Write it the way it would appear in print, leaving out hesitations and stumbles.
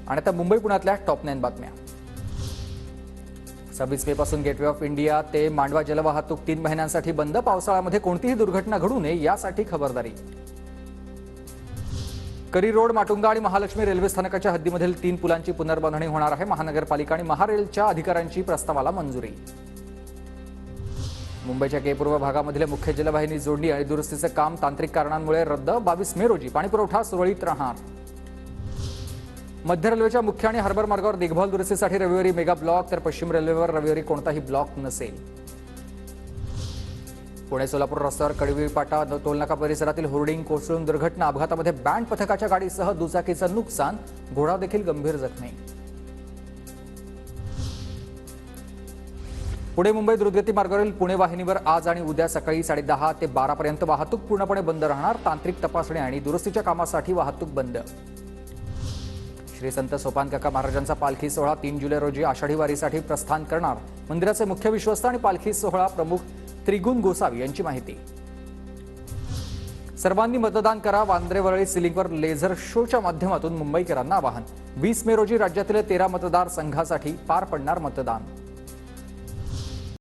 आणि आता मुंबई पुण्यातल्या टॉप 9 बातम्या। 26 मे पासून गेटवे ऑफ इंडिया ते मांडवा जलवाहतूक 3 महिन्यांसाठी बंद। पावसाळ्यामध्ये कोणतीही दुर्घटना घडू नये यासाठी खबरदारी। करी रोड, माटुंगा आणि महालक्ष्मी रेल्वे स्थानकाच्या हद्दीमधील 3 पुलांची पुनर्बांधणी होणार आहे। महानगरपालिका आणि महारेलच्या अधिकाऱ्यांची प्रस्तावाला मंजुरी। मुंबईच्या पूर्व भागामधील मुख्य जलवाहिनी जोडणी आणि दुरुस्तीचे काम तांत्रिक कारणांमुळे रद्द। 22 मे रोजी पाणीपुरवठा सुरळीत राहणार। मध्य रेल्वेच्या मुख्य आणि हार्बर मार्गावर देखभाल दुरुस्तीसाठी रविवारी मेगा ब्लॉक, तर पश्चिम रेल्वेवर रविवारी कोणताही ब्लॉक नसेल। पुणे सोलापूर रस्त्यावर कडवीपाटा टोलनाका परिसरातील होर्डिंग कोसळून दुर्घटना। अपघातामध्ये बँड पथकाच्या गाडीसह दुचाकीचं नुकसान, घोडा देखील गंभीर जखमी। पुणे मुंबई द्रुतगती मार्गावरील पुणे वाहिनीवर आज आणि उद्या सकाळी 10:30 ते 12 पर्यंत वाहतूक पूर्णपणे बंद राहणार। तांत्रिक तपासणी आणि दुरुस्तीच्या कामासाठी वाहतूक बंद। श्री संत सोपानकाका महाराजांचा पालखी सोहळा 3 जुलै रोजी आषाढी वारीसाठी प्रस्थान करणार। मंदिराचे मुख्य विश्वस्त आणि पालखी सोहळा प्रमुख त्रिगुण गोसावी यांची माहिती। सर्वांनी मतदान करा, वांद्रे वरळी सिलिंगवर लेझर शोच्या माध्यमातून मुंबईकरांना आवाहन। 20 मे रोजी राज्यातील 13 मतदार संघासाठी पार पडणार मतदान।